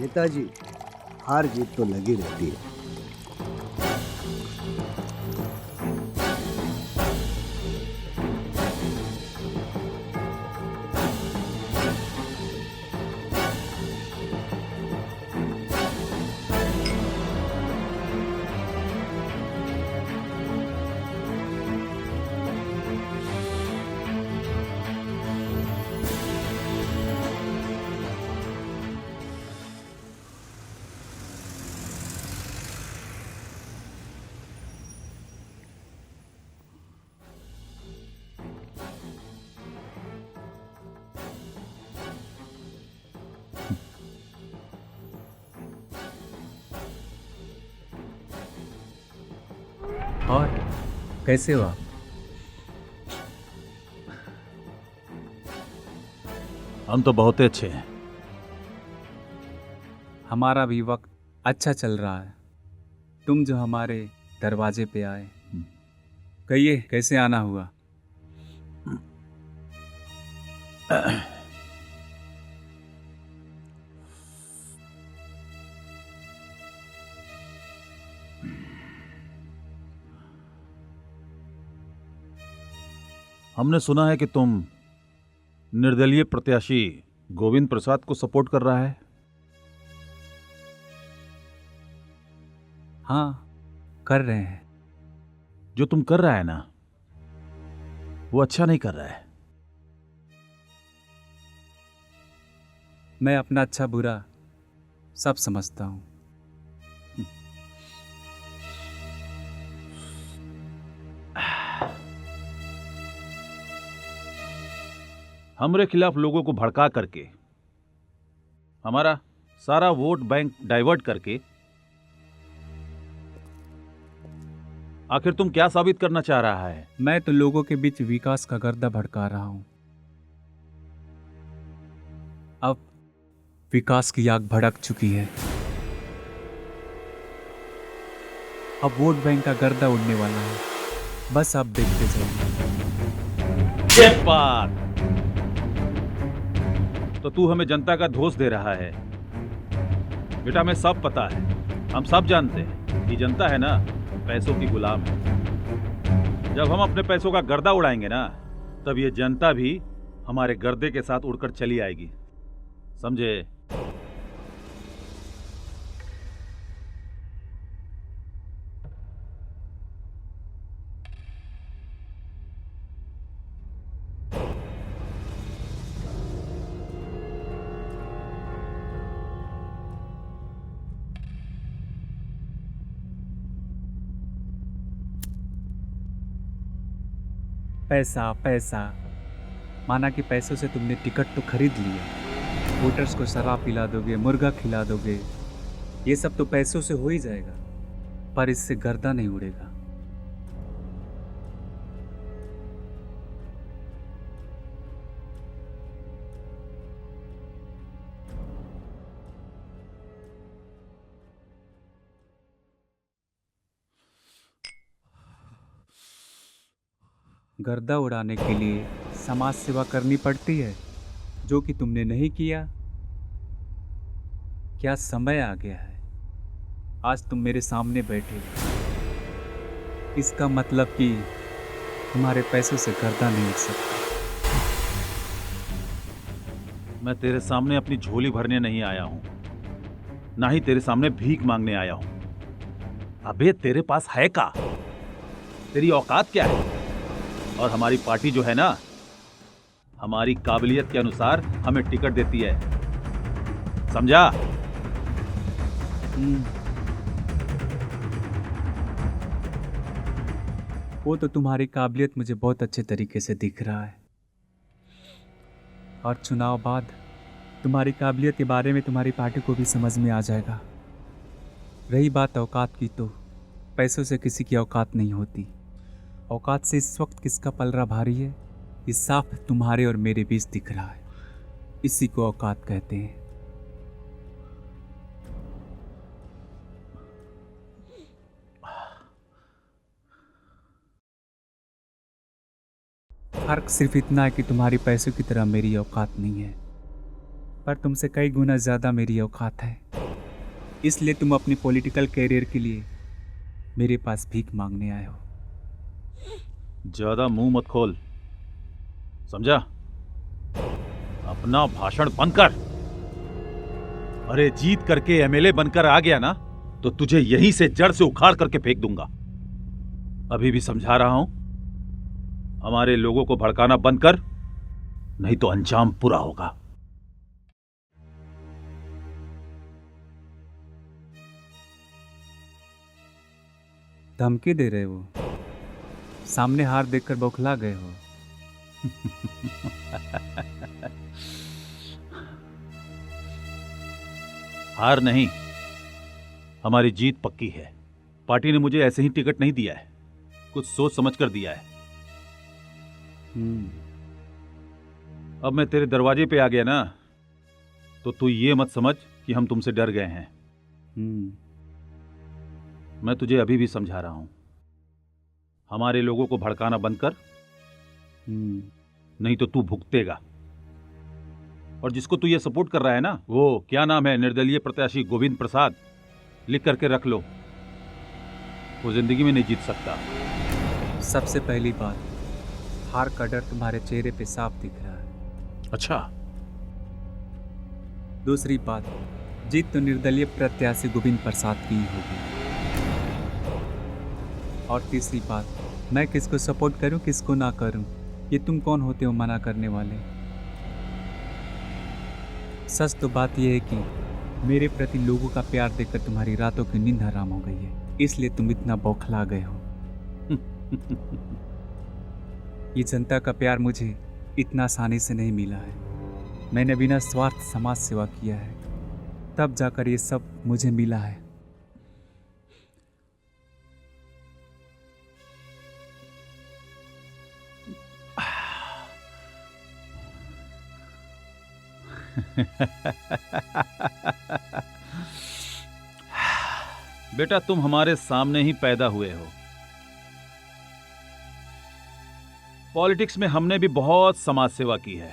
नेताजी, हार जीत तो लगी रहती है। और कैसे हो आप? हम तो बहुत ही अच्छे हैं। हमारा भी वक्त अच्छा चल रहा है। तुम जो हमारे दरवाजे पे आए, कहिए कैसे आना हुआ? हमने सुना है कि तुम निर्दलीय प्रत्याशी गोविंद प्रसाद को सपोर्ट कर रहा है। हाँ, कर रहे हैं। जो तुम कर रहा है ना, वो अच्छा नहीं कर रहा है। मैं अपना अच्छा बुरा सब समझता हूँ। हमारे खिलाफ लोगों को भड़का करके, हमारा सारा वोट बैंक डाइवर्ट करके आखिर तुम क्या साबित करना चाह रहा है? मैं तो लोगों के बीच विकास का गर्दा भड़का रहा हूँ। अब विकास की आग भड़क चुकी है। अब वोट बैंक का गर्दा उड़ने वाला है। बस आप देखते जाइए। ये बात तो तू हमें जनता का दोष दे रहा है। बेटा, हमें सब पता है, हम सब जानते हैं कि जनता है ना, पैसों की गुलाम है। जब हम अपने पैसों का गर्दा उड़ाएंगे ना, तब ये जनता भी हमारे गर्दे के साथ उड़कर चली आएगी, समझे? पैसा पैसा, माना कि पैसों से तुमने टिकट तो खरीद लिया, वोटर्स को शराब पिला दोगे, मुर्गा खिला दोगे, ये सब तो पैसों से हो ही जाएगा, पर इससे गर्दा नहीं उड़ेगा। गर्दा उड़ाने के लिए समाज सेवा करनी पड़ती है, जो कि तुमने नहीं किया। क्या समय आ गया है, आज तुम मेरे सामने बैठे, इसका मतलब कि तुम्हारे पैसों से गर्दा नहीं उड़ सकता। मैं तेरे सामने अपनी झोली भरने नहीं आया हूं, ना ही तेरे सामने भीख मांगने आया हूं। अबे, तेरे पास है का? तेरी औकात क्या है? और हमारी पार्टी जो है ना, हमारी काबिलियत के अनुसार हमें टिकट देती है, समझा? वो तो तुम्हारी काबिलियत मुझे बहुत अच्छे तरीके से दिख रहा है, और चुनाव बाद तुम्हारी काबिलियत के बारे में तुम्हारी पार्टी को भी समझ में आ जाएगा। रही बात औकात की, तो पैसों से किसी की औकात नहीं होती। औकात से इस वक्त किसका पलड़ा भारी है, ये साफ तुम्हारे और मेरे बीच दिख रहा है। इसी को औकात कहते हैं। फर्क सिर्फ इतना है कि तुम्हारी पैसों की तरह मेरी औकात नहीं है। पर तुमसे कई गुना ज़्यादा मेरी औकात है, इसलिए तुम अपनी पॉलिटिकल कैरियर के लिए मेरे पास भीख मांगने आए हो। ज्यादा मुंह मत खोल, समझा? अपना भाषण बंद कर। अरे जीत करके एमएलए बनकर आ गया ना, तो तुझे यहीं से जड़ से उखाड़ करके फेंक दूंगा। अभी भी समझा रहा हूं, हमारे लोगों को भड़काना बंद कर, नहीं तो अंजाम बुरा होगा। धमकी दे रहे हो? सामने हार देखकर बौखला गए हो? हार नहीं, हमारी जीत पक्की है। पार्टी ने मुझे ऐसे ही टिकट नहीं दिया है, कुछ सोच समझ कर दिया है। अब मैं तेरे दरवाजे पे आ गया ना, तो तू ये मत समझ कि हम तुमसे डर गए हैं। मैं तुझे अभी भी समझा रहा हूं, हमारे लोगों को भड़काना बंद कर, नहीं तो तू भुगतेगा। और जिसको तू ये सपोर्ट कर रहा है ना, वो क्या नाम है, निर्दलीय प्रत्याशी गोविंद प्रसाद, लिख करके रख लो। वो जिंदगी में नहीं जीत सकता। सबसे पहली बात, हार का डर तुम्हारे चेहरे पे साफ दिख रहा है। अच्छा। दूसरी बात, जीत तो निर्दलीय प्रत्याशी गोविंद प्रसाद की ही होगी। और तीसरी बात, मैं किसको सपोर्ट करूं किसको ना करूं, ये तुम कौन होते हो मना करने वाले? सच तो बात यह है कि मेरे प्रति लोगों का प्यार देखकर तुम्हारी रातों की नींद हराम हो गई है, इसलिए तुम इतना बौखला गए हो। ये जनता का प्यार मुझे इतना आसानी से नहीं मिला है। मैंने बिना स्वार्थ समाज सेवा किया है, तब जाकर ये सब मुझे मिला है। बेटा, तुम हमारे सामने ही पैदा हुए हो। पॉलिटिक्स में हमने भी बहुत समाज सेवा की है।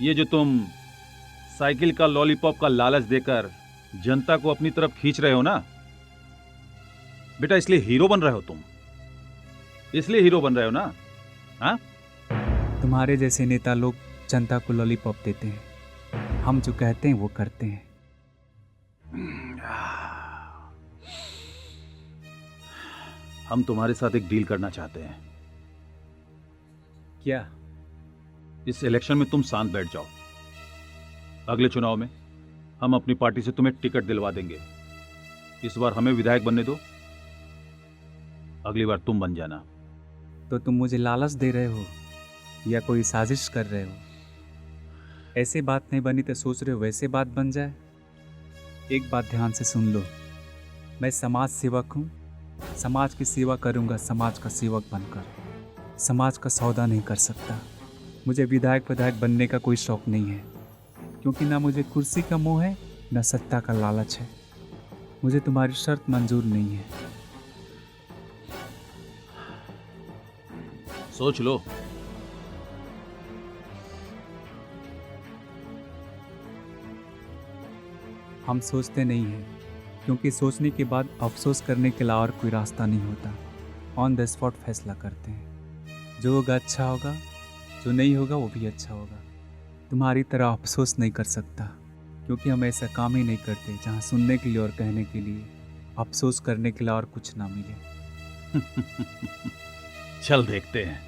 ये जो तुम साइकिल का लॉलीपॉप का लालच देकर जनता को अपनी तरफ खींच रहे हो ना बेटा, इसलिए हीरो बन रहे हो तुम, इसलिए हीरो बन रहे हो ना। हाँ, तुम्हारे जैसे नेता लोग जनता को लॉलीपॉप देते हैं, हम जो कहते हैं वो करते हैं। हम तुम्हारे साथ एक डील करना चाहते हैं। क्या? इस इलेक्शन में तुम शांत बैठ जाओ, अगले चुनाव में हम अपनी पार्टी से तुम्हें टिकट दिलवा देंगे। इस बार हमें विधायक बनने दो, अगली बार तुम बन जाना। तो तुम मुझे लालच दे रहे हो या कोई साजिश कर रहे हो? ऐसे बात नहीं बनी तो सोच रहे हो वैसे बात बन जाए? एक बात ध्यान से सुन लो, मैं समाज सेवक हूँ, समाज की सेवा करूँगा समाज का सेवक बनकर। समाज का सौदा नहीं कर सकता। मुझे विधायक बनने का कोई शौक नहीं है, क्योंकि ना मुझे कुर्सी का मोह है ना सत्ता का लालच है। मुझे तुम्हारी शर्त मंजूर नहीं है। सोच लो। हम सोचते नहीं हैं, क्योंकि सोचने के बाद अफसोस करने के अलावा और कोई रास्ता नहीं होता। ऑन द स्पॉट फैसला करते हैं, जो होगा अच्छा होगा, जो नहीं होगा वो भी अच्छा होगा। तुम्हारी तरह अफसोस नहीं कर सकता, क्योंकि हम ऐसा काम ही नहीं करते जहाँ सुनने के लिए और कहने के लिए अफसोस करने के लिए और कुछ ना मिले। चल देखते हैं।